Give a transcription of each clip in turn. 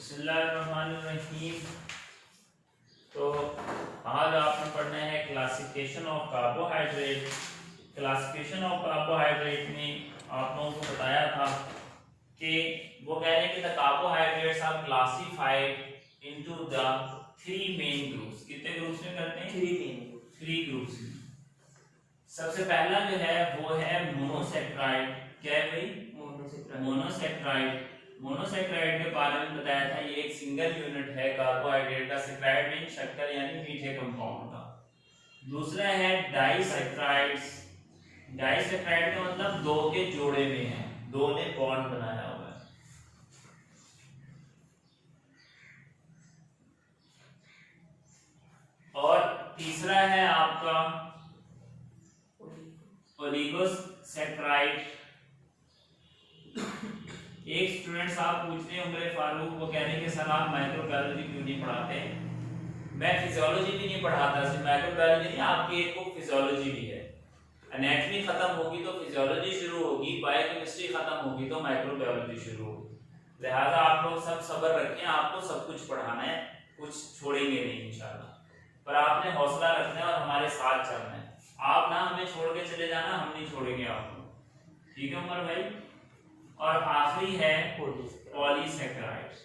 बिस्मिल्लाहिर्रहमानिर्रहीम। तो आज आपने पढ़ना है classification of carbohydrate. Classification of carbohydrate में आप लोगों को बताया था कि वो कह रहे हैं कि the carbohydrates are classified into the three main groups. कितने ग्रुप्स में करते हैं? थ्री ग्रुप्स में। सबसे पहला जो है वो है मोनोसेक्राइड। क्या है भाई? मोनोसेक्राइड। मोनोसेक्राइड के बारे में बताया था, ये एक सिंगल यूनिट है कार्बोहाइड्रेट का। सेक्राइड मीन शक्कर यानी मीठे कंपाउंड का। दूसरा है डाइसेक्राइड्स। डाइसेक्राइड का मतलब दो के जोड़े में है, दो ने बॉन्ड बनाया हुआ है। और तीसरा है आपका ओलिगोसेक्राइड। एक स्टूडेंट साहब पूछते हैं उमरे फारूक, वो कह रहे हैं कि सर आप माइक्रोबायोलॉजी क्यों नहीं पढ़ाते? मैं फिजियोलॉजी भी नहीं पढ़ाता, सिर्फ माइक्रोबायोलॉजी नहीं, आपकी एक बुक फिजियोलॉजी भी है। एनाटॉमी खत्म होगी तो फिजियोलॉजी शुरू होगी, बायोकेमिस्ट्री खत्म होगी तो माइक्रोबायोलॉजी शुरू होगी। लिहाजा आप लोग सब सब्र रखें, आपको सब कुछ पढ़ाना है, कुछ छोड़ेंगे नहीं इंशाल्लाह। पर आपने हौसला रखना है और हमारे साथ चलना है। आप ना हमें छोड़ के चले जाना, हम नहीं छोड़ेंगे आपको। ठीक है उमर भाई? और आखिरी है पॉलीसेक्राइड्स।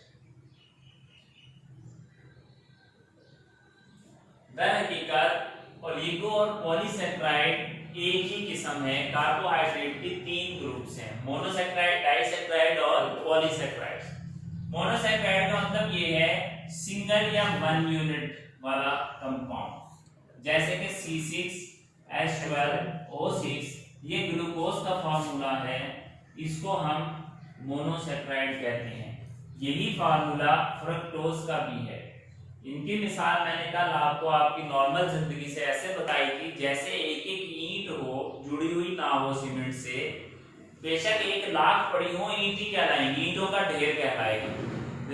दरहकीकत ओलिगो और पॉलीसेक्राइड एक ही किस्म है। कार्बोहाइड्रेट के तीन ग्रुप्स हैं, मोनोसेक्राइड, डाइसेक्राइड और पॉलीसेक्राइड्स। मोनोसेक्राइड का मतलब ये है सिंगल या वन यूनिट वाला कंपाउंड, जैसे कि C6H12O6। ये ग्लूकोज का फार्मूला है, इसको हम मोनोसेक्राइड कहते हैं। यही फार्मूला फ्रक्टोज का भी है। इनकी मिसाल मैंने कल आपको आपकी नॉर्मल जिंदगी से ऐसे बताई थी, जैसे एक एक ईंट हो, जुड़ी हुई ना हो सीमेंट से, बेशक 1,00,000 पड़ी हो, ईंट ही कहलाएंगी, ईंटों का ढेर कहलाएगा।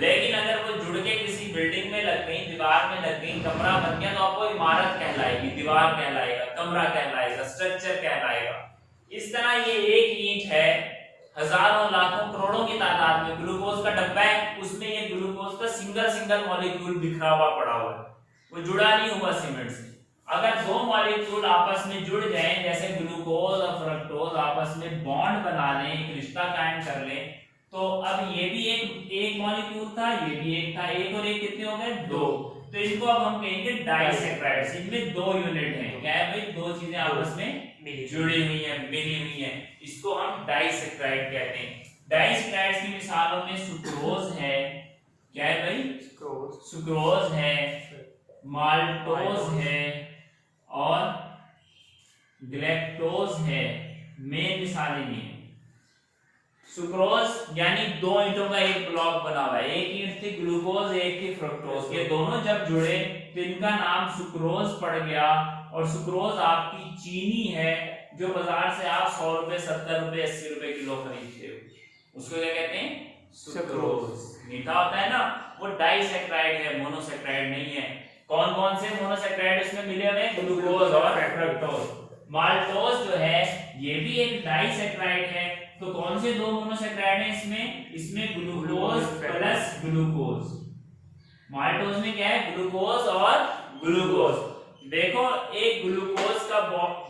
लेकिन अगर वो जुड़ के किसी बिल्डिंग में लग गई, दीवार में लग गई, कमरा बन गया, तो आपको इमारत कहलाएगी, दीवार कहलाएगा, कमरा कहलाएगा, स्ट्रक्चर कहलाएगा। इस तरह ये एक ईंट है, हजारों लाखों करोड़ों की तादाद में ग्लूकोज का डब्बा है, उसमें ये ग्लूकोज का सिंगल मॉलिक्यूल बिखरा हुआ पड़ा हुआ है, वो जुड़ा नहीं हुआ सीमेंट से। अगर दो मॉलिक्यूल आपस में जुड़ जाएं, जैसे ग्लूकोज और फ्रक्टोज आपस में बॉन्ड बना लें, एक रिश्ता कायम कर लें, तो अब ये भी एक मॉलिक्यूल था, ये भी एक था, एक और एक कितने हो गए? दो। तो इनको अब हम कहेंगे डाइसेक्राइड्स। इनमें दो यूनिट हैं। क्या है भाई? दो चीजें आपस में जुड़ी हुई हैं, मिली हुई हैं, इसको हम डाइसेक्राइड कहते हैं। डाइसेक्राइड्स की मिसालों में सुक्रोज है। क्या है भाई? सुक्रोज है, माल्टोज है और ग्लैक्टोज है। मेन मिसालें ये हैं। सुक्रोज यानी दो ईंटों का एक ब्लॉक बना हुआ है, एक ईंट थी ग्लूकोज, एक थी फ्रक्टोज, ये दोनों जब जुड़े तो इनका नाम सुक्रोज पड़ गया। और सुक्रोज आपकी चीनी है, जो बाजार से आप 100 रुपए, 70 रुपए, 80 रुपए किलो खरीदते हो, उसको क्या कहते हैं? सुक्रोज। मीठा होता है ना, वो डाइसेक्राइड है, मोनोसेक्राइड नहीं है। कौन कौन से मोनोसेक्राइड इसमें मिले हुए? ग्लूकोज और फ्रक्टोज। माल्टोज जो है ये भी एक डाइसेक्राइड है। तो कौन से दो मोनोसेक्राइड हैं इसमें? इसमें ग्लूकोज प्लस ग्लूकोज। माल्टोज में क्या है? ग्लूकोज और ग्लूकोज। देखो, एक ग्लूकोज का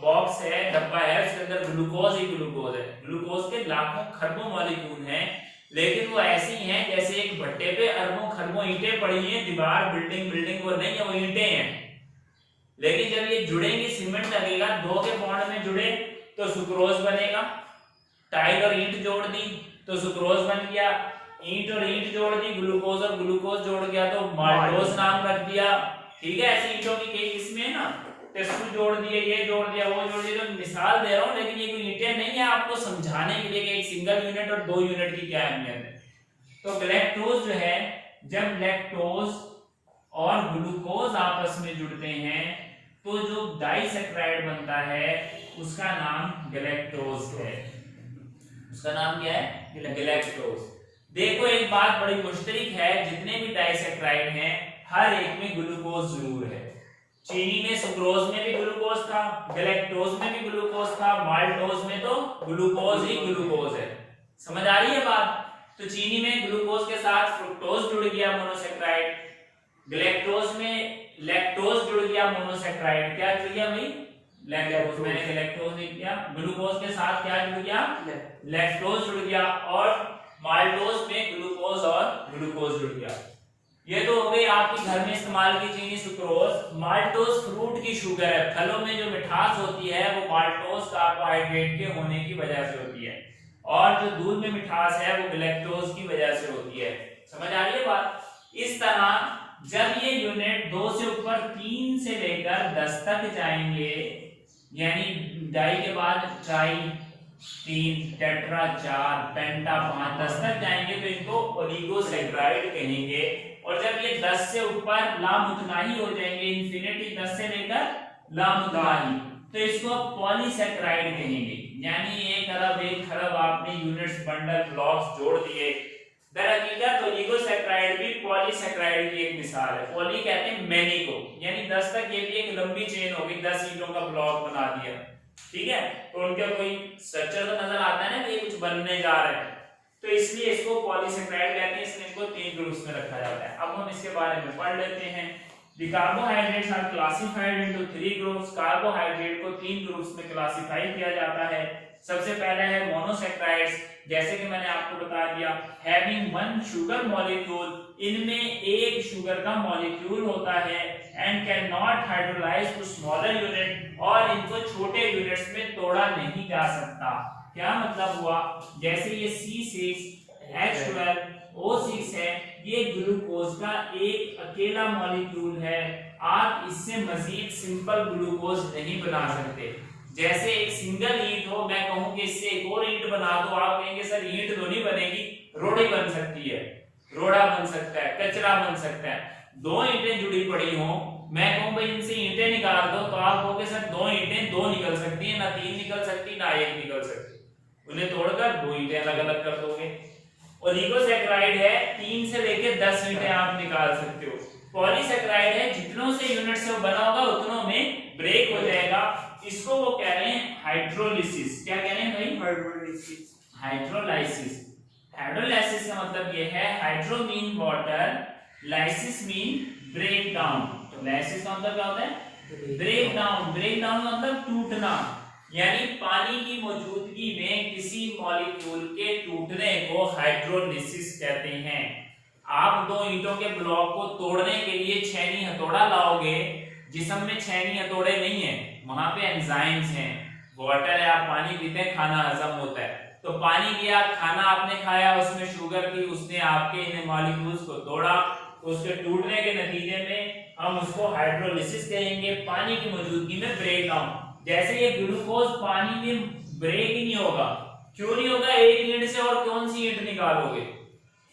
बॉक्स है, डब्बा है, उसके अंदर ग्लूकोज ही ग्लूकोज है। ग्लूकोज के लाखों खरबों मॉलिक्यूल हैं, लेकिन वो ऐसी हैं जैसे एक भट्टे पे अरबों खरबों ईंटें पड़ी हैं। दीवार, बिल्डिंग वो नहीं है, वो ईंटें हैं। लेकिन जब ये जुड़ेंगे, सीमेंट लगेगा, दो के बॉन्ड में जुड़े तो सुक्रोज बनेगा। टाइल और ईंट जोड़ दी तो सुक्रोज बन गया। ईंट और ईंट जोड़ दी, ग्लूकोज और ग्लूकोज जोड़ गया तो माल्टोज नाम रख दिया। ठीक है, ऐसी ईंटों की कई किस्में हैं ना, टेस्टू जोड़ दिए, ये जोड़ दिया, वो जोड़ दिया। तो मिसाल दे रहा हूं, लेकिन ये कोई ईंटें नहीं है, आपको समझाने के लिए कि एक सिंगल यूनिट और दो यूनिट की क्या अहमियत है। तो ग्लैक्टोज जो है, जब लैक्टोज और ग्लूकोज आपस में जुड़ते हैं तो जो डाइसेक्राइड बनता है उसका नाम ग्लैक्टोज है। उसका नाम क्या है? ग्लैक्टोज। देखो, एक बात बड़ी मुश्तरक है, जितने भी डाइसेक्राइड हैं हर एक में ग्लूकोज जरूर है। चीनी में, सुक्रोज में भी ग्लूकोज था, गैलेक्टोज में भी ग्लूकोज था, माल्टोज में तो ग्लूकोज ही ग्लूकोज है। समझ आ रही है बात? तो चीनी में ग्लूकोज के साथ फ्रुक्टोज जुड़ गया मोनोसेक्राइड, ग्लैक्टोज में लैक्टोज जुड़ गया मोनोसेक्राइड। क्या जुड़ गया भाई? लैक्टोज। मैंने लैक्टोज लिख दिया। ग्लूकोज के साथ क्या जुड़ गया? लैक्टोज जुड़ गया। और माल्टोज में ग्लूकोज और ग्लूकोज जुड़ गया। ये तो हो गई आपकी घर में इस्तेमाल की चीनी सुक्रोज। माल्टोज फ्रूट की शुगर है, फलों में जो मिठास होती है वो माल्टोज कार्बोहाइड्रेट के होने की वजह से होती है, और जो दूध में मिठास है वो ग्लैक्टोज की वजह से होती है। समझ आ रही है बात? इस तरह जब ये यूनिट 2 से ऊपर 3 से लेकर 10 तक जाएंगे, यानी डाई के बाद ट्राई 3, टेट्रा 4, पेंटा 5, 10 तक जाएंगे तो इनको ओलिगोसैकेराइड कहेंगे। और जब ये 10 से ऊपर लामुतनाही हो जाएंगे, इंफिनिटी 10 से लेकर लामुतनाही, तो इसको पॉलीसैकेराइड कहेंगे। यानी 1 अरब 1 खरब आपने यूनिट्स, बंडल, ब्लॉक्स जोड़ दिए। दरअसल ओलिगोसैकेराइड भी पॉलीसैकेराइड की एक मिसाल है। पॉली कहते हैं मैनी को, यानी 10 तक ये भी एक लंबी चेन होगी, 10 ईंटों का ब्लॉक बना दिया, ठीक है, तो उनका कोई स्ट्रक्चर तो नजर आता है ना कि ये कुछ बनने जा रहे हैं, तो इसलिए इसको पॉलीसैकेराइड कहते हैं। इसलिए इनको 3 ग्रुप्स में रखा जाता है। अब हम इसके बारे में पढ़ लेते हैं। The carbohydrates are classified into 3 groups। Carbohydrate को 3 ग्रुप्स में क्लासिफाई किया जाता है। सबसे पहले है मोनोसैकेराइड्स, जैसे कि मैंने आपको बता दिया, हैविंग 1 शुगर मॉलिक्यूल, इनमें एक शुगर का मॉलिक्यूल होता है, and cannot hydrolyse to smaller unit, और इनको छोटे यूनिट्स में तोड़ा नहीं जा सकता। क्या मतलब हुआ? जैसे ये C6H12 O6 है, ये ग्लूकोज का एक अकेला मॉलिक्यूल है, आप इससे मजीद सिंपल ग्लूकोज नहीं बना सकते। जैसे एक सिंगल ईंट हो, मैं कहूं कि इससे एक और ईंट बना दो, आप कहेंगे सर ईंट तो नहीं बनेगी, रोड़ी बन सकती है, रोड़ा बन सकता है, कचरा बन सकता है। 2 ईंटें जुड़ी पड़ी हो, मैं कहूं भाई इनसे ईंटें निकाल दो, तो आप कहोगे सर 2 ईंटें 2 निकल सकती है, ना 3 निकल सकती, ना 1 निकल सकती। उन्हें तोड़कर 2 ईंटें अलग अलग कर दोगे। ओलिगोसैकेराइड है, 3 से लेकर 10 ईंटें आप निकाल सकते हो। पॉलीसैकेराइड है, जितनों से यूनिट से वो बना होगा उतनों में ब्रेक हो जाएगा। इसको वो कह रहे हैं हाइड्रोलिसिस। क्या कह रहे हैं भाई? हाइड्रोलिसिस। हाइड्रोलाइसिस। हाइड्रोलाइसिस का मतलब ये है, hydro mean water, lysis mean break down. तो लाइसिस का मतलब क्या होता है? Break down. ब्रेक डाउन मतलब टूटना, यानी पानी की मौजूदगी में किसी मॉलिक्यूल के टूटने को हाइड्रोलिसिस कहते हैं। आप 2 ईंटों के ब्लॉक को तोड़ने के लिए छेनी हथौड़ा लाओगे, जिस्म में छेनी हथौड़े नहीं है, वहां पे एंजाइम्स हैं, वाटर है, आप पानी पीते हैं, खाना हजम होता है, तो पानी लिया, खाना आपने खाया, उसमें शुगर थी, उसने आपके इन मॉलिक्यूल्स को तोड़ा, उसके टूटने के नतीजे में हम उसको हाइड्रोलिसिस कहेंगे, पानी की मौजूदगी में ब्रेक डाउन। जैसे ये ग्लूकोज पानी में ब्रेक ही नहीं होगा, क्यों नहीं होगा? एक ईंट से और कौन सी ईंट निकालोगे?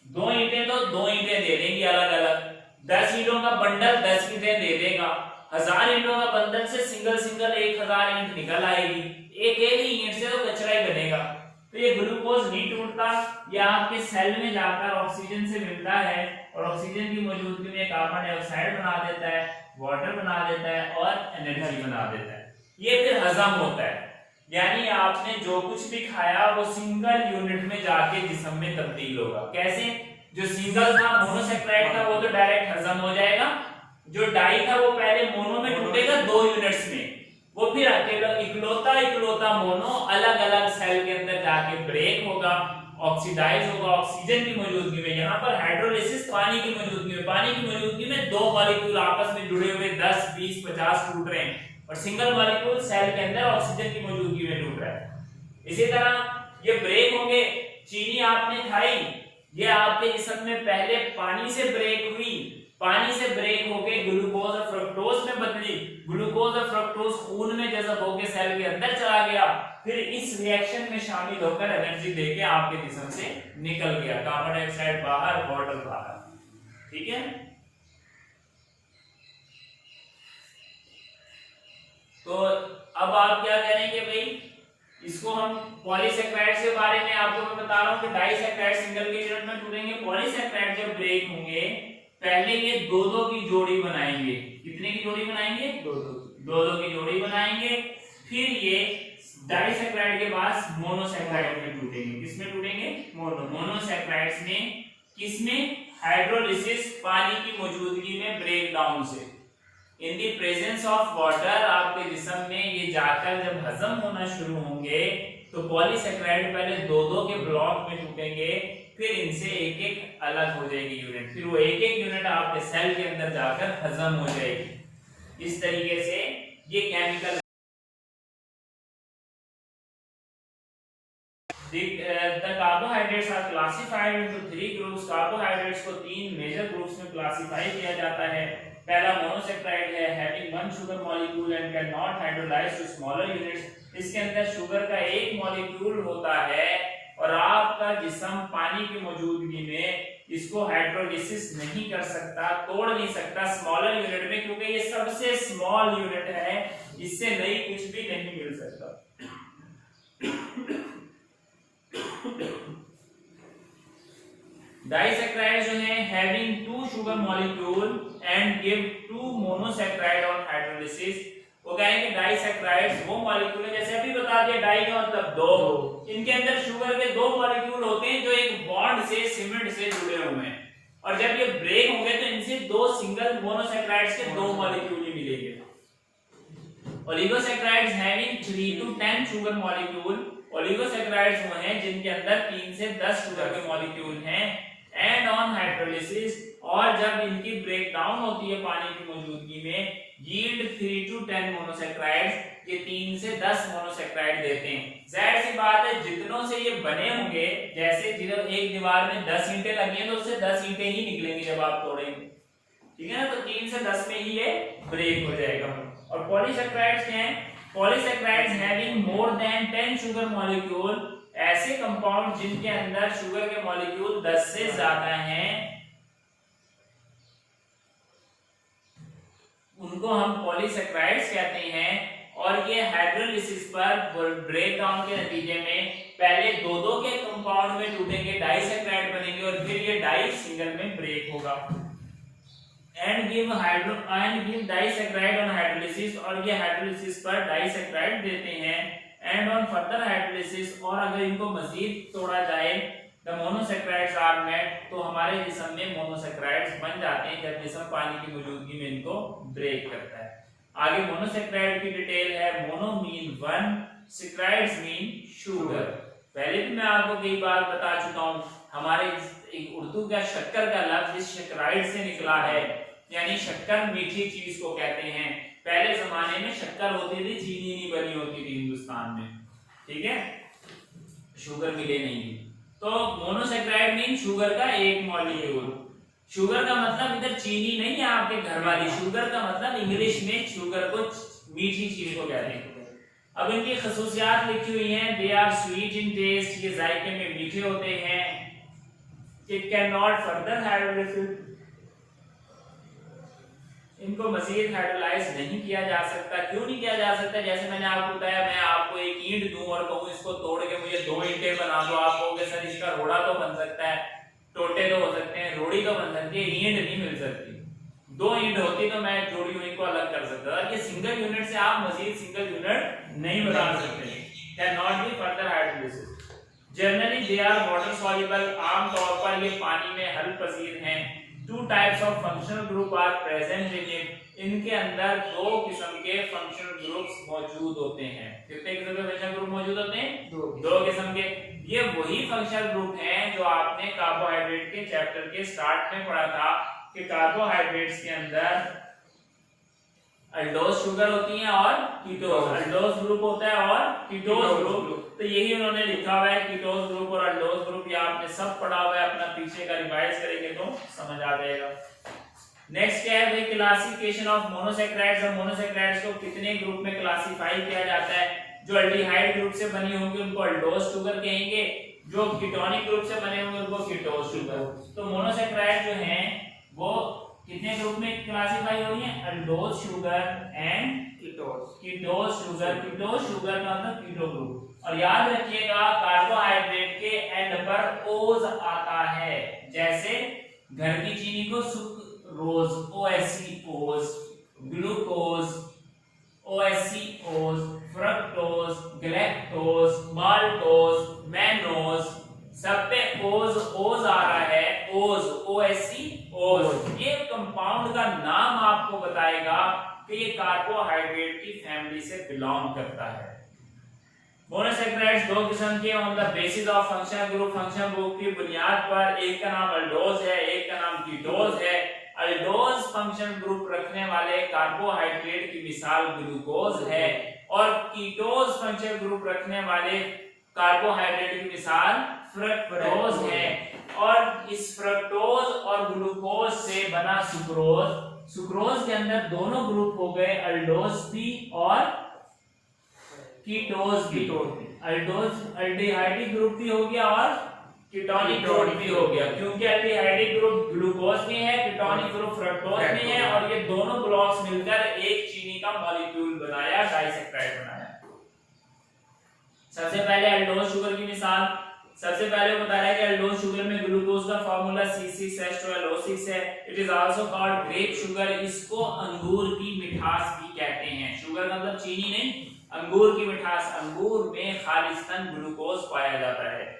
2 ईंटें तो 2 ईंटें दे देंगी अलग अलग, 10 ईंटों का बंडल 10 ईंटें दे देगा, 1000 ईंटों का बंडल से सिंगल 1000 ईंट निकल आएगी, एक ही ईंट से तो कचरा ही बनेगा। तो ये ग्लूकोज नहीं टूटता, ये आपके सेल में जाकर ऑक्सीजन से मिलता है, और ऑक्सीजन की मौजूदगी में कार्बन डाइऑक्साइड बना देता है, वाटर बना देता है, और एनर्जी बना देता है। ये फिर हजम होता है, यानी आपने जो कुछ भी खाया वो सिंगल यूनिट में जाके जिस्म में तब्दील होगा। कैसे? जो सिंगल था, मोनोसैकेराइड था, वो तो डायरेक्ट हजम हो जाएगा, जो डाई था वो पहले मोनो में टूटेगा 2 यूनिट्स में, वो फिर अकेला इकलौता मोनो अलग अलग सेल के अंदर जाके ब्रेक होगा, ऑक्सीडाइज होगा ऑक्सीजन की मौजूदगी में। यहाँ पर हाइड्रोलिसिस पानी की मौजूदगी में, पानी की मौजूदगी में 2 मॉलिक्यूल आपस में जुड़े हुए 10, 20, 50 टूट रहे हैं, और सिंगल मॉलिक्यूल सेल के अंदर ऑक्सीजन की मौजूदगी में टूट रहा है। इसी तरह ये ब्रेक होंगे, चीनी आपने खाई, ये आपके जिस्म में पहले पानी से ब्रेक हुई, पानी से ब्रेक होके ग्लूकोज और फ्रक्टोज में बदली, ग्लूकोज और फ्रक्टोज खून में जज़ब होके सेल के अंदर चला गया, फिर इस रिएक्शन में शामिल होकर एनर्जी देके आपके जिस्म से निकल गया, कार्बन डाइऑक्साइड बाहर, वाटर बाहर। ठीक है, तो अब आप क्या करेंगे भाई, इसको हम पॉलीसैकेराइड के बारे में आपको मैं बता रहा हूं कि डाइसैकेराइड सिंगल के यूनिट में टूटेंगे, पॉलीसैकेराइड जब ब्रेक होंगे पहले ये 2-2 की जोड़ी बनाएंगे। कितने की जोड़ी बनाएंगे? 2-2 की जोड़ी बनाएंगे। फिर ये डाइसैक्राइड के बाद मोनोसैक्राइड में टूटेंगे। किसमें टूटेंगे? मोनोसैक्राइड्स में। किसमें? हाइड्रोलिसिस, पानी की मौजूदगी में ब्रेक डाउन से। In the presence of water, आपके जिस्म में ये जाकर जब हजम होना शुरू होंगे तो पॉलीसैक्राइड पहले दो दो के ब्लॉक में टूटेंगे, फिर इनसे एक एक अलग हो जाएगी यूनिट, फिर वो एक एक यूनिट आपके सेल के अंदर जाकर हजम हो जाएगी। इस तरीके से ये chemical The carbohydrates are classified into 3 groups. Carbohydrates को 3 मेजर ग्रुप्स में क्लासिफाई किया जाता है। पहला मोनोसैक्राइड है, having one sugar molecule and cannot hydrolyze to smaller units। इसके अंदर शुगर का एक मॉलिक्यूल होता है और आपका जिस्म पानी की मौजूदगी में इसको हाइड्रोलिसिस नहीं कर सकता, तोड़ नहीं सकता स्मॉलर यूनिट में, क्योंकि ये सबसे स्मॉल यूनिट है, इससे नई कुछ भी नहीं मिल सकता। डाइसैक्राइड जो है having 2 sugar molecule and give 2 monosaccharide on hydrolysis। वो कहेंगे डाइसैक्राइड्स वो मॉलिक्यूल है, जैसे अभी बता दिया डाई का मतलब दो, इनके अंदर शुगर के 2 मॉलिक्यूल होते हैं जो एक बॉन्ड से सीमेंट से जुड़े हुए हैं, और जब ये ब्रेक होंगे तो इनसे 2 सिंगल मोनोसैक्राइड्स के 2 मॉलिक्यूल ही मिलेंगे। ओलिगोसैक्राइड्स हैविंग 3 to 10 sugar molecule। ओलिगोसैक्राइड्स वो हैं जिनके अंदर 3 से 10 शुगर के मॉलिक्यूल हैं। एंड ऑन हाइड्रोलिसिस, और जब इनकी ब्रेक डाउन होती है पानी की मौजूदगी में, यील्ड 3 to 10 मोनोसैक्राइड्स, ये 3 से 10 मोनोसैक्राइड देते हैं। जाहिर सी बात है जितनों से ये बने होंगे, जैसे एक दीवार में 10 ईंटें लगी हैं तो उससे 10 ईंटें ही निकलेंगी जब आप तोड़ेंगे, ठीक है ना, तो 3 से 10 में ही ये ब्रेक हो जाएगा। और पॉलीसैक्राइड्स क्या हैं? Polysaccharides having more than 10 sugar molecule, ऐसे कंपाउंड जिनके अंदर शुगर के मॉलिक्यूल 10 से ज्यादा हैं, उनको हम पॉलीसैक्राइड्स कहते हैं। और ये हाइड्रोलिसिस पर ब्रेक डाउन के नतीजे में पहले दो दो के कंपाउंड में टूटेंगे, डाइसैक्राइड बनेंगे, और फिर ये डाई सिंगल में ब्रेक होगा। And give disaccharide on hydrolysis, और ये हाइड्रोलिसिस पर डाइसैक्राइड देते हैं। एंड ऑन फर्दर हाइड्रोलिसिस, और अगर इनको मजीद तोड़ा जाए, द मोनोसैक्राइड्स आर मेड, तो हमारे जिस्म में मोनोसैक्राइड्स बन जाते हैं जब जिस्म पानी की मौजूदगी में इनको ब्रेक करता है। आगे मोनोसैक्राइड की डिटेल है। Mono mean 1, saccharides mean sugar. पहले भी मैं आपको कई बार बता चुका हूं, हमारे एक उर्दू का शक्कर का लफ्ज इस सैक्राइड से निकला है, यानी शक्कर मीठी चीज को कहते हैं। पहले जमाने में शक्कर होती थी, चीनी नहीं बनी होती थी हिंदुस्तान में, ठीक है, शुगर मिले नहीं थी। तो मोनोसैक्राइड मीन शुगर का एक मॉलिक्यूल। शुगर का मतलब इधर चीनी नहीं है आपके घर वाली, शुगर का मतलब इंग्लिश में शुगर को मीठी चीज को कहते हैं। अब इनकी खसूसियात लिखी हुई हैं। They are sweet in taste, ये जायके में मीठे होते हैं। It cannot further hydrolyse, इनको मजीद हाइड्रोलाइज नहीं किया जा सकता। क्यों नहीं किया जा सकता? जैसे मैंने आपको बताया, मैं आपको एक ईंट दूं और कहूं इसको तोड़ के मुझे 2 ईंटें बना दो, आप कहोगे सर इसका रोड़ा तो बन सकता है, टोटे तो हो सकते हैं, रोड़ी तो बन सकती है, ईंट नहीं मिल सकती। 2 ईंट होती तो मैं जोड़ी हुई को अलग कर सकता था। ये सिंगल यूनिट से आप मजीद सिंगल यूनिट नहीं बना सकते। Cannot be further hydrolysed. Generally they are water soluble, आम तौर पर ये पानी में हल पजीर हैं। 2 types of functional group are present in it, इनके अंदर 2 किस्म के फंक्शनल ग्रुप्स मौजूद होते हैं। कितने किस्म के फंक्शनल ग्रुप मौजूद होते हैं? 2 किस्म के। ये वही फंक्शनल ग्रुप हैं जो आपने कार्बोहाइड्रेट के चैप्टर के स्टार्ट में पढ़ा था कि कार्बोहाइड्रेट्स के अंदर अल्डोज शुगर होती हैं और कीटोज, अल्डोज ग्रुप होता है और कीटोज ग्रुप। तो यही उन्होंने लिखा हुआ है, कीटोज ग्रुप और अल्डोज ग्रुप, ये आपने सब पढ़ा हुआ है, अपना पीछे का रिवाइज करेंगे तो समझ आ जाएगा। नेक्स्ट क्या है भाई? Classification of monosaccharides. और मोनोसैक्राइड्स को कितने ग्रुप में क्लासिफाई किया जाता है? जो अल्डिहाइड ग्रुप से बनी होंगी उनको अल्डोज शुगर कहेंगे, जो कीटोनिक ग्रुप से बने होंगे उनको कीटोज शुगर। तो मोनोसैक्राइड जो हैं वो कितने ग्रुप में क्लासिफाई हो रही है? Aldose sugar and ketose sugar. Ketose sugar का मतलब कीटो ग्रुप। और याद रखिएगा कार्बोहाइड्रेट के एंड पर ओज आता है, जैसे घर की चीनी को सुक्रोज, OSC, ओज, glucose, OSCOs, fructose, galactose, maltose, mannose, सब पे ओज आ रहा है, ओज, OSCOs। ये कंपाउंड का नाम आपको बताएगा कि ये कार्बोहाइड्रेट की फैमिली से बिलोंग करता है। मोनोसैकेराइड्स दो किस्म के on the basis of functional group की बुनियाद पर, एक का नाम अल्डोज है, एक का नाम कीटोज है। अल्डोज फंक्शनल ग्रुप रखने वाले कार्बोहाइड्रेट की मिसाल ग्लूकोज है और कीटोज फंक्शनल ग्रुप रखने वाले कार्बोहाइड्रेट की मिसाल फ्रक्टोज है। और इस फ्रक्टोज और ग्लूकोज से बना सुक्रोज, सुक्रोज के अंदर दोनों ग्रुप हो गए, अल्डोज भी और कीटोज भी। अल्डिहाइडिक ग्रुप भी हो गया और कीटोनिक ग्रुप भी हो गया, क्योंकि अल्डिहाइडिक ग्रुप ग्लूकोज में है, कीटोनिक ग्रुप फ्रक्टोज में है, और ये दोनों ब्लॉक्स मिलकर एक चीनी का मॉलिक्यूल बनाया, डाइसैकेराइड बनाया। सबसे पहले अल्डोज शुगर की मिसाल, सबसे पहले बता रहा है कि अल्डोज शुगर में ग्लूकोज का फार्मूला C6H12O6 है। It is also called grape sugar, इसको अंगूर की मिठास भी कहते हैं। शुगर का मतलब चीनी नहीं, अंगूर की मिठास, अंगूर में खालिस्तन ग्लूकोज पाया जाता है।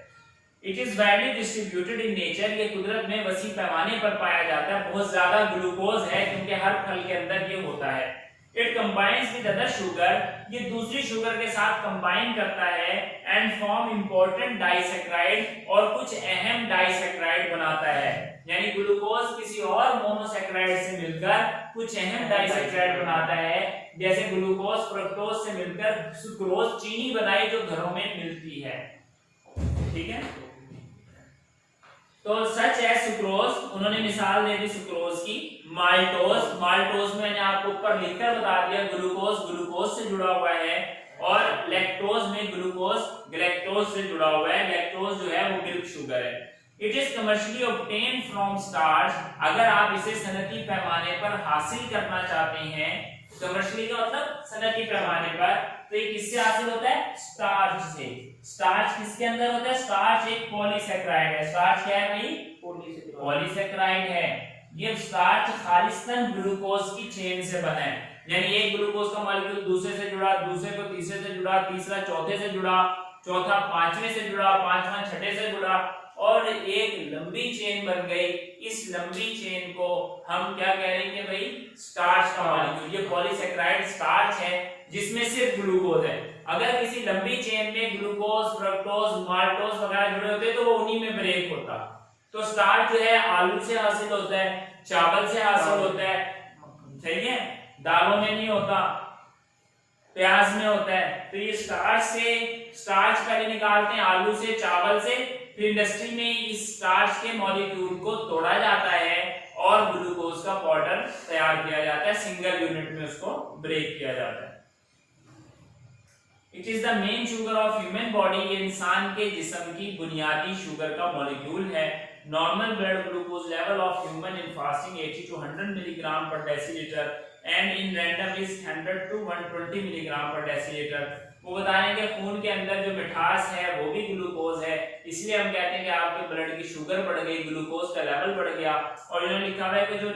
It is widely distributed in nature, ये कुदरत में वसी पैमाने पर पाया जाता है, बहुत ज्यादा ग्लूकोज है क्योंकि हर फल के अंदर ये होता है। It combines with other sugar, ये दूसरी शुगर के साथ कंबाइन करता है एंड फॉर्म इंपॉर्टेंट डाइसैकेराइड, और कुछ अहम डाइसैकेराइड बनाता है। यानी ग्लूकोज किसी और मोनोसैकेराइड से मिलकर कुछ अहम डाइसैकेराइड बनाता है, जैसे ग्लूकोज फ्रक्टोज से मिलकर सुक्रोज, चीनी बनाई जो घरों में मिलती है। ठीक है, तो सच है सुक्रोज, उन्होंने मिसाल दे दी सुक्रोज की। माल्टोज, माल्टोज में मैंने आपको ऊपर लिखकर बता दिया, ग्लूकोज ग्लूकोज से जुड़ा हुआ है, और लैक्टोज में ग्लूकोज गैलेक्टोज से जुड़ा हुआ है। लैक्टोज जो है वो मिल्क शुगर है। It is commercially obtained from starch, अगर आप इसे सनती पैमाने पर हासिल करना चाहते हैं, कमर्शियली का मतलब सनती पैमाने पर, तो ये किससे हासिल होता है? स्टार्च से। स्टार्च किसके अंदर होता है? स्टार्च एक पॉलीसैकेराइड है। स्टार्च क्या है भाई? पॉलीसैकेराइड है। ये स्टार्च खालिस्तन ग्लूकोज की चेन से बना है, यानी एक ग्लूकोज का मॉलिक्यूल दूसरे से जुड़ा, दूसरे को तीसरे से जुड़ा, तीसरा चौथे से जुड़ा, चौथा पांचवें से जुड़ा, पांचवा छठे से जुड़ा, और एक लंबी चेन बन गई। इस लंबी चेन को हम क्या कह रहे हैं भाई? स्टार्च का मॉलिक्यूल। ये पॉलीसैकेराइड स्टार्च है जिसमें सिर्फ ग्लूकोज है। अगर किसी लंबी चेन में ग्लूकोज, फ्रक्टोज, माल्टोज वगैरह जुड़े होते तो वो उन्हीं में ब्रेक होता। तो स्टार्च जो है आलू से हासिल होता है, चावल से हासिल होता है, सही है, दालों में नहीं होता, प्याज में होता है। तो ये स्टार्च से, स्टार्च पहले निकालते हैं आलू से, चावल से, फिर इंडस्ट्री में इस स्टार्च के मॉलिक्यूल को तोड़ा जाता है और ग्लूकोज का पाउडर तैयार किया जाता है, सिंगल यूनिट में उसको ब्रेक किया जाता है। It is the main sugar of human body, ये इंसान के जिस्म की बुनियादी शुगर का मॉलिक्यूल है। Normal blood glucose level of human in fasting 80 to 100 milligram per decilitre and in random is 100 to 120 milligram per decilitre. वो बता रहे हैं कि खून के अंदर जो मिठास है वो भी ग्लूकोज है, इसलिए हम कहते हैं कि आपके ब्लड की शुगर बढ़ गई, ग्लूकोज का लेवल बढ़ गया। और इन्होंने लिखा हुआ है कि जो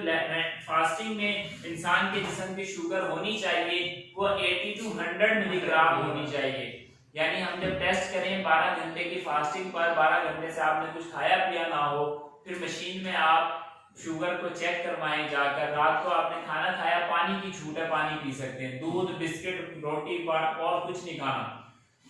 फास्टिंग में इंसान के जिस्म की शुगर होनी चाहिए वो 80 to 100 मिलीग्राम होनी चाहिए। यानी हम जब टेस्ट करें 12 घंटे की फास्टिंग पर, 12 घंटे से आपने कुछ खाया पिया ना हो, फिर मशीन में आप शुगर को चेक करवाएं जाकर, रात को आपने खाना खाया, पानी की छूट है, पानी पी सकते हैं, दूध, बिस्किट, रोटी और कुछ नहीं खाना,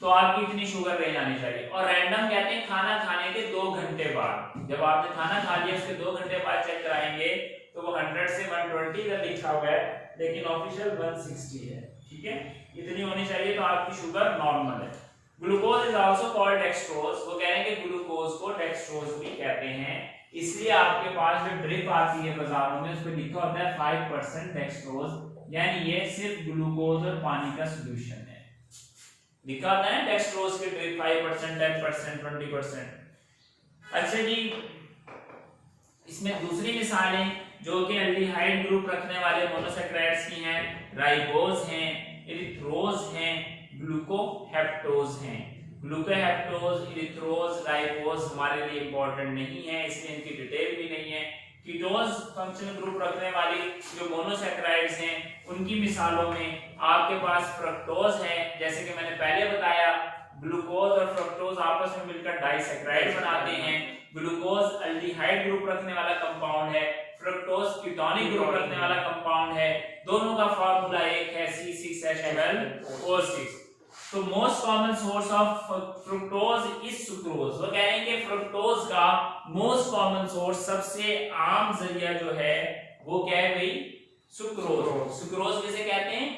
तो आपकी इतनी शुगर रह जानी चाहिए। और रैंडम कहते हैं खाना खाने के 2 घंटे बाद, जब आपने खाना खा लिया उसके 2 घंटे बाद चेक कराएंगे तो वो 100 से 120 का लिखा हुआ है, लेकिन ऑफिशियल 160 है। ठीक है, इतनी होनी चाहिए तो आपकी शुगर नॉर्मल है। Glucose is also called dextrose, वो कह रहे हैं कि ग्लूकोज को डेक्सट्रोज भी कहते हैं, इसलिए आपके पास जो ड्रिप आती है बाजारों में उस पर लिखा होता है 5% डेक्सट्रोज, यानी ये सिर्फ ग्लूकोज और पानी का सॉल्यूशन है। लिखा होता है डेक्सट्रोज की ड्रिप 5%, 10%, 20%। अच्छा जी, इसमें दूसरी मिसालें जो कि एल्डिहाइड ग्रुप रखने वाले मोनोसैकेराइड्स की हैं, राइबोज हैं, इरिथ्रोज हैं, ग्लूकोहेप्टोज हैं। ग्लूकोहेप्टोज, इरिथ्रोज, राइबोज हमारे लिए इंपॉर्टेंट नहीं है, इसलिए इनकी डिटेल भी नहीं है। कीटोज फंक्शनल ग्रुप रखने वाली जो मोनोसैकेराइड्स हैं उनकी मिसालों में आपके पास फ्रक्टोज है, जैसे कि मैंने पहले बताया ग्लूकोज और फ्रक्टोज आपस में मिलकर डाइसैकेराइड बनाते हैं। ग्लूकोज अल्डिहाइड ग्रुप रखने वाला कंपाउंड है, फ्रक्टोज कीटोनिक ग्रुप रखने वाला कंपाउंड है। दोनों का फार्मूला एक है C6H12O6। तो most common source of fructose is sucrose. वो कह रहे हैं कि फ्रुक्टोज का मोस्ट कॉमन सोर्स सबसे आम जरिया जो है वो क्या है भाई? सुक्रोज। सुक्रोज किसे कहते हैं?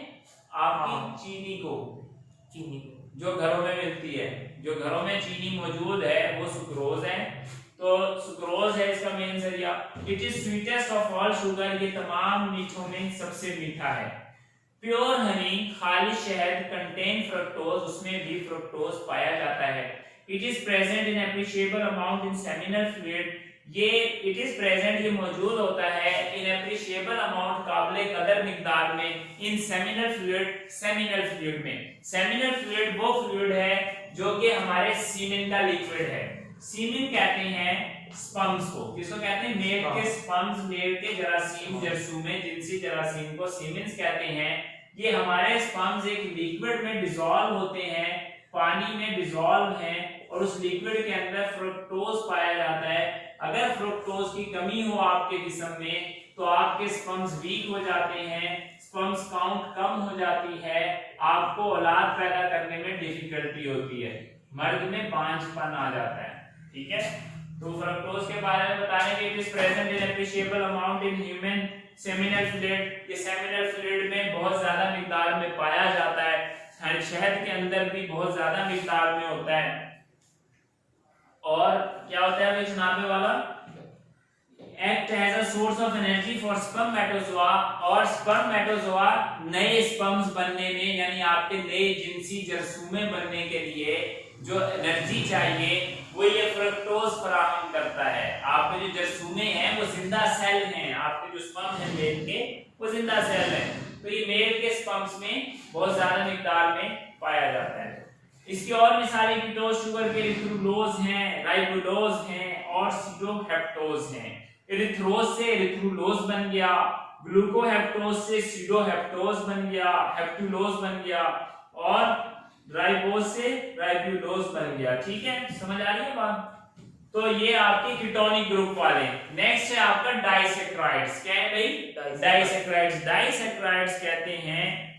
आपकी चीनी को, जो घरों में मिलती है, जो घरों में चीनी मौजूद है वो सुक्रोज है। तो सुक्रोज है इसका मेन जरिया। It is sweetest of all sugar, ये तमाम मीठों में सबसे मीठा है। प्योर हनी, खालिश शहद कंटेन फ्रक्टोज, उसमें भी फ्रक्टोज पाया जाता है। It is present in appreciable amount in seminal fluid, ये इट इज प्रेजेंट, ये मौजूद होता है इन एप्रिशिएबल अमाउंट, काबिले कदर मिकदार में, in seminal fluid, seminal fluid में। सेमिनल फ्लूइड वो फ्लूइड है जो कि हमारे सीमेन का लिक्विड है। सीमेन कहते हैं स्पर्म्स को, किसको कहते हैं? मेल के स्पर्म्स, मेल के जरासीम, जरसूमे जिनसी जरासीम को सीमेंस कहते हैं। ये हमारे स्पर्म्स एक लिक्विड में डिसॉल्व होते हैं, पानी में डिसॉल्व हैं और उस लिक्विड के अंदर फ्रुक्टोज पाया जाता है। अगर फ्रुक्टोज की कमी हो आपके जिस्म में तो आपके स्पर्म्स वीक हो जाते हैं, स्पर्म्स काउंट कम हो जाती है, आपको औलाद पैदा करने में डिफिकल्टी होती है, मर्द में बांझपन आ जाता है। ठीक है, तो फ्रक्टोज के बारे में बता रहे हैं कि it is present in appreciable amount in human seminal fluid, ये सेमिनल फ्लूइड में बहुत ज्यादा मिकदार में पाया जाता है। शहद के अंदर भी बहुत ज्यादा मिकदार में होता है। और क्या होता है भाई जनाबे वाला? Act as a source of energy for spermatozoa, और स्पर्मेटोजोआ नए स्पर्म्स बनने में, यानी आपके नए जिनसी जरसूमे बनने के लिए जो एनर्जी चाहिए वो ये फ्रक्टोज फराहम करता है। आपके जो जरसूमे हैं वो जिंदा सेल हैं, आपके जो स्पर्म हैं मेल के वो जिंदा सेल हैं। तो ये मेल के स्पर्म्स में बहुत ज्यादा मिकदार में पाया जाता है। इसकी और मिसालें कीटोज शुगर के इरिथ्रोलोज हैं, राइबोलोज हैं और सीडोहेप्टोज हैं। इरिथ्रोज से इरिथ्रोलोज बन गया, ग्लूकोहेप्टोज से सीडोहेप्टोज बन गया, हेप्टुलोज बन गया और राइबोज से राइब्यूलोज बन गया। ठीक है, समझ आ रही है बात? तो ये आपके कीटोनिक ग्रुप वाले। नेक्स्ट है आपका डाइसैकेराइड्स। क्या है भाई? डाइसैकेराइड्स। डाइसैकेराइड्स कहते हैं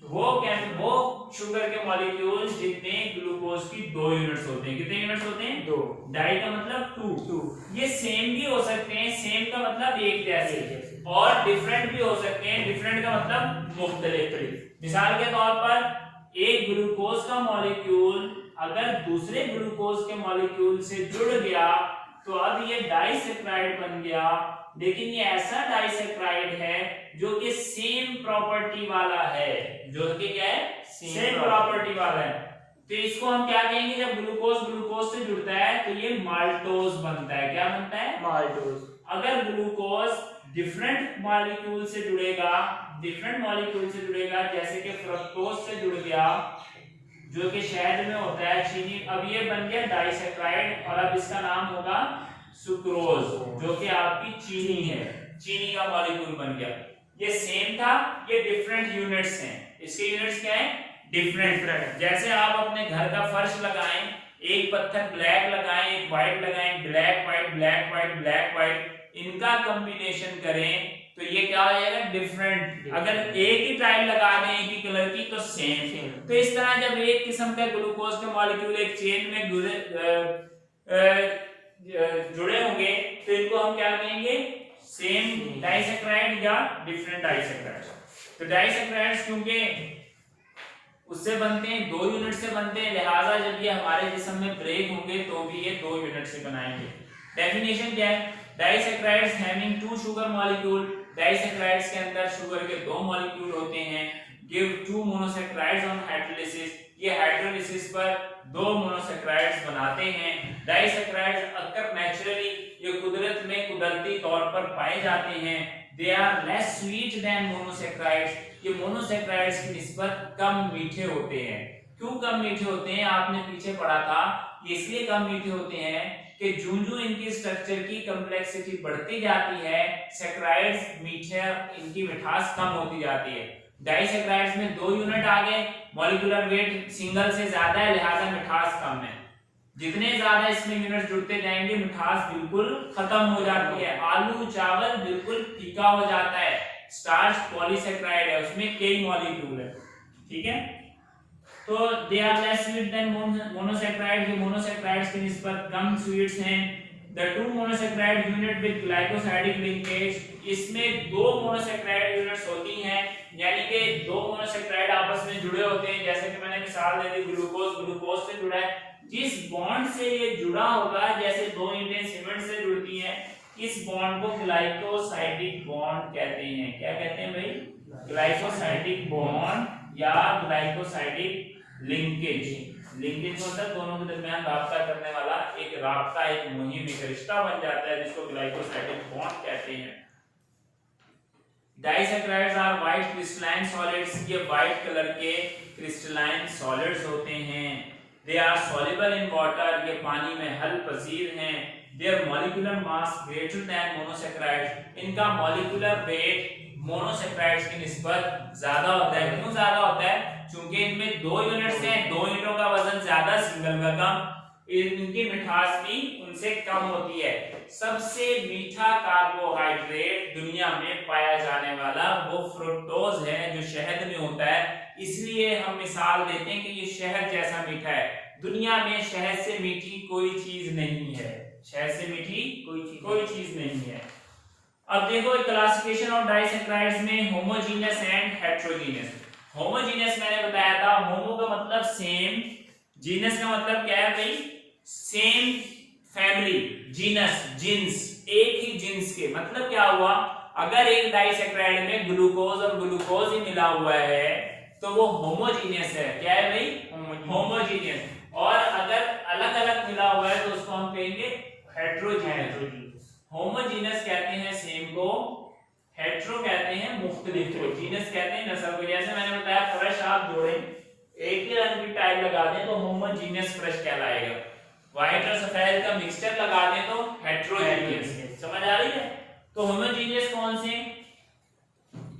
वो शुगर के मॉलिक्यूल जिनमें ग्लूकोज की 2 यूनिट्स होते हैं। कितने यूनिट्स होते हैं? 2। डाई का मतलब 2। ये सेम भी हो सकते हैं, सेम का मतलब एक जैसे, और डिफरेंट भी हो सकते हैं, डिफरेंट का मतलब मुख्तलिफ। मिसाल के तौर पर एक ग्लूकोज का मॉलिक्यूल अगर दूसरे ग्लूकोज के मॉलिक्यूल से जुड़ गया तो अब ये डाइसैकेराइड बन गया, लेकिन ये ऐसा डाइसैकेराइड है जो कि सेम प्रॉपर्टी वाला है, जो कि क्या है? सेम प्रॉपर्टी वाला है। तो इसको हम क्या कहेंगे? जब ग्लूकोज ग्लूकोज से जुड़ता है तो ये माल्टोज बनता है। क्या बनता है? माल्टोज। अगर ग्लूकोज डिफरेंट मॉलिक्यूल से जुड़ेगा, डिफरेंट मॉलिक्यूल से जुड़ेगा, जैसे कि फ्रक्टोज से जुड़ गया जो कि शहद में होता है, चीनी, अब ये बन गया डाइसैकेराइड और अब इसका नाम होगा सुक्रोज, जो कि आपकी चीनी है, चीनी का मॉलिक्यूल बन गया। ये सेम था, ये डिफरेंट यूनिट्स हैं। इसके यूनिट्स क्या है? डिफरेंट। जैसे आप अपने घर का फर्श लगाएं, एक पत्थर ब्लैक लगाएं, एक व्हाइट लगाएं, black white black white black white, इनका कॉम्बिनेशन करें तो ये क्या हो जाएगा? डिफरेंट। अगर एक ही टाइल लगा दें एक ही कलर की तो सेम। तो इस तरह जब एक किस्म का ग्लूकोज के मॉलिक्यूल एक चेन में जुड़े होंगे तो इनको हम क्या कहेंगे? सेम डाइसैकेराइड या डिफरेंट डाइसैकेराइड। तो डाइसैकेराइड्स क्योंकि उससे बनते हैं, 2 यूनिट से बनते हैं, लिहाजा जब ये हमारे जिस्म में ब्रेक होंगे तो भी ये 2 यूनिट से बनाएंगे। डेफिनेशन क्या है? Disaccharides having 2 sugar molecule, disaccharides के अंदर शुगर के 2 मॉलिक्यूल होते हैं। गिव 2 मोनोसैकेराइड्स ऑन हाइड्रोलिसिस, ये हाइड्रोलिसिस पर 2 मोनोसैकेराइड्स बनाते हैं। डाइसैकेराइड्स अक्कर नेचुरली, ये कुदरत में कुदरती तौर पर पाए जाते हैं। They are less sweet than monosaccharides, ये मोनोसैकेराइड्स की निस्बत कम मीठे होते हैं। क्यों कम मीठे होते हैं? आपने पीछे पढ़ा था, ये इसलिए कम मीठे होते हैं कि जो इनकी स्ट्रक्चर की कॉम्प्लेक्सिटी बढ़ती जाती है, सैकराइड्स मीठे इनकी मिठास कम होती जाती है। डाइसैकराइड्स में 2 यूनिट आ गए, मॉलिक्यूलर वेट सिंगल से ज्यादा है, लिहाजा मिठास कम है। जितने ज्यादा इसमें यूनिट जुड़ते जाएंगे मिठास बिल्कुल खत्म हो जाती है। आलू चावल बिल्कुल फीका हो जाता है। स्टार्च पॉलीसैकराइड है, उसमें कई मॉलिक्यूल है, ठीक है। तो they are less sweet than monosaccharide, ये मोनोसैकराइड्स की निस्बत कम स्वीट्स हैं। The two monosaccharide unit with glycosidic linkage, इसमें 2 मोनोसैकराइड यूनिट्स होती हैं, यानी कि 2 मोनोसैकराइड आपस में जुड़े होते हैं। जैसे कि मैंने मिसाल दे दी, ग्लूकोज से जुड़ा है। जिस बॉन्ड से ये जुड़ा होगा, जैसे 2 ईंटें सीमेंट से जुड़ती हैं, इस बॉन्ड को ग्लाइकोसाइडिक बॉन्ड कहते हैं। क्या कहते हैं भाई? ग्लाइकोसाइडिक बॉन्ड या ग्लाइकोसाइडिक लिंकेज। लिंकेज मतलब दोनों के दरमियान राब्ता करने वाला एक राब्ता, एक मुहिम, एक रिश्ता बन जाता है, जिसको ग्लाइकोसाइडिक बॉन्ड कहते हैं। Disaccharides are white crystalline solids, ये व्हाइट कलर के क्रिस्टलाइन सॉलिड्स होते हैं। They are soluble in water, ये पानी में हल पजीर हैं। Their molecular mass greater than monosaccharides, इनका मॉलिक्यूलर वेट मोनोसैकराइड्स की निस्बत ज्यादा होता है। क्यों ज्यादा होता है? क्योंकि इनमें 2 यूनिट्स हैं, 2 यूनिटों का वजन ज्यादा, सिंगल का कम, इनकी मिठास भी उनसे कम होती है। सबसे मीठा कार्बोहाइड्रेट दुनिया में पाया जाने वाला वो फ्रुक्टोज है, जो शहद में होता है। इसलिए हम मिसाल देते हैं कि ये शहद जैसा मीठा है। दुनिया में शहद से मीठी कोई चीज नहीं है, शहद से मीठी कोई चीज नहीं है। अब देखो क्लासिफिकेशन ऑफ डाइसैकराइड्स में होमोजेनियस एंड हेटेरोजेनियस। होमोजेनियस मैंने बताया था, होमो का मतलब सेम, जीनस का मतलब क्या है भाई? सेम फैमिली, जीनस जिन्स, एक ही जिन्स के। मतलब क्या हुआ? अगर एक डाइसैकराइड में ग्लूकोज और ग्लूकोज ही मिला हुआ है तो वो होमोजेनियस है। क्या है भाई? होमोजेनियस। और अगर अलग अलग मिला हुआ है तो उसको हम कहेंगे हेटेरोजेनियस। होमोजेनियस कहते हैं सेम को, हेटेरो कहते हैं मुख्तलिफ को, जीनस कहते हैं नस्ल को। जैसे मैंने बताया फ्रेश आप जोड़ें, एक ही रंग की टाइल लगा दें तो होमोजेनियस फ्रेश कहलाएगा। व्हाइट और सफेद का मिक्सचर लगा दें तो हेटेरोजेनियस। समझ आ रही है? तो होमोजेनियस कौन से?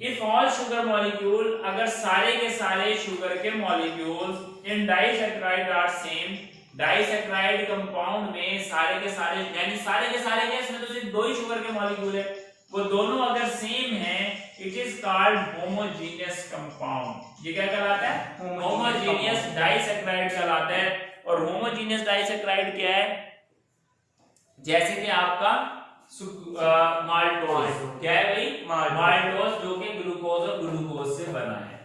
इफ ऑल शुगर मॉलिक्यूल, अगर सारे के सारे शुगर के molecules in disaccharide are same, disaccharide compound में सारे के सारे, यानी सारे के सारे क्या, इसमें तो सिर्फ 2 ही शुगर के मॉलिक्यूल है, वो दोनों अगर सेम हैं, it is called homogeneous compound. ये क्या कहलाता है? होमोजेनियस डाइसैकराइड कहलाता है। और होमोजेनियस डाइसैकराइड क्या है? जैसे कि आपका माल्टोज, क्या है भाई? माल्टोज, जो कि ग्लूकोज और ग्लूकोज से बना है।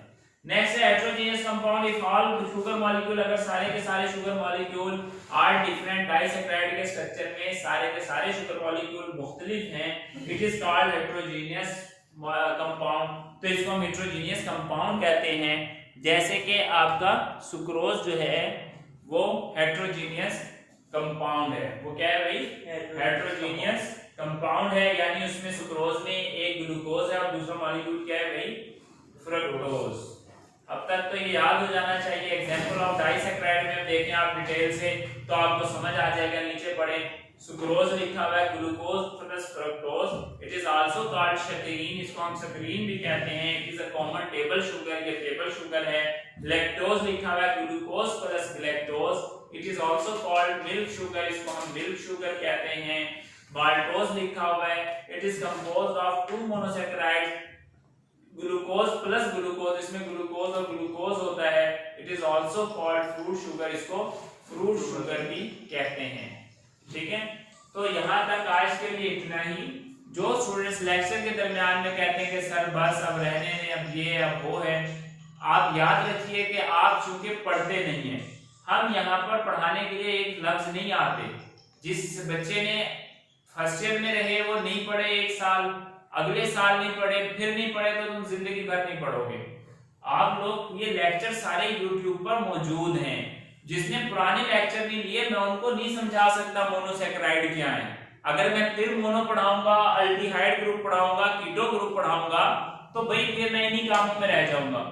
नेक्स्ट है heterogeneous compound. If all sugar molecule, अगर सारे के सारे sugar molecule are different, disaccharide के स्ट्रक्चर में सारे के सारे शुगर मॉलिक्यूल मुख्तलिफ हैं, it is called heterogeneous compound. तो इसको हम हेटेरोजेनियस कंपाउंड कहते हैं। जैसे कि आपका सुक्रोज जो है वो हेटेरोजेनियस कंपाउंड है। वो क्या है भाई? हेटेरोजेनियस कंपाउंड है, यानी उसमें सुक्रोज में एक ग्लूकोज है और दूसरा मॉलिक्यूल क्या है भाई? फ्रक्टोज। अब तक तो ये याद हो जाना चाहिए। एग्जांपल ऑफ डाइसैकराइड में देखें आप डिटेल से तो आपको समझ आ जाएगा। नीचे पढ़े, सुक्रोज लिखा हुआ है, glucose plus fructose. It is also called saccharine, इसको हम शक्करीन भी कहते हैं। It is a common table sugar, ये टेबल शुगर है। लैक्टोज लिखा हुआ है, glucose plus galactose. It is also called milk sugar, इसको हम मिल्क शुगर कहते हैं। माल्टोज लिखा हुआ है, it is composed of 2 monosaccharides, glucose plus glucose, इसमें ग्लूकोज और ग्लूकोज होता है। It is also called fruit sugar, इसको फ्रूट शुगर भी कहते हैं। ठीक है, तो यहाँ तक आज के लिए इतना ही। जो स्टूडेंट्स लेक्चर के दरमियान में कहते हैं कि सर बस अब रहने दें, अब ये अब वो है, आप याद रखिए कि आप चूंकि पढ़ते नहीं हैं, हम यहाँ पर पढ़ाने के लिए एक लफ्ज नहीं आते। जिस बच्चे ने फर्स्ट ईयर में रहे वो नहीं पढ़े, 1 साल, अगले साल नहीं पढ़े, फिर नहीं पढ़े, तो तुम जिंदगी भर नहीं पढ़ोगे। आप लोग ये लेक्चर सारे YouTube पर मौजूद हैं। जिसने पुराने लेक्चर नहीं लिए, मैं उनको नहीं समझा सकता मोनोसैकराइड क्या है। अगर मैं फिर मोनो पढ़ाऊंगा, अल्डिहाइड ग्रुप पढ़ाऊंगा, कीटो ग्रुप पढ़ाऊंगा, तो भाई फिर मैं इन्हीं कामों में रह जाऊंगा।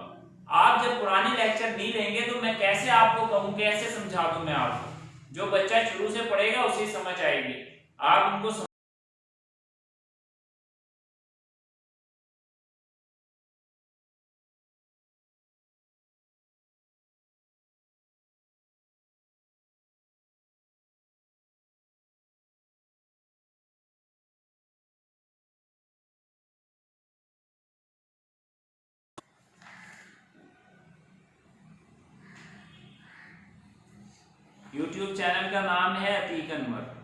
आप जब पुराने लेक्चर नहीं लेंगे तो मैं कैसे आपको कहूं, कैसे समझा दूं मैं आपको। जो बच्चा शुरू से पढ़ेगा उसे समझ आएगी। आप उनको YouTube चैनल का नाम है अतीक अनवर।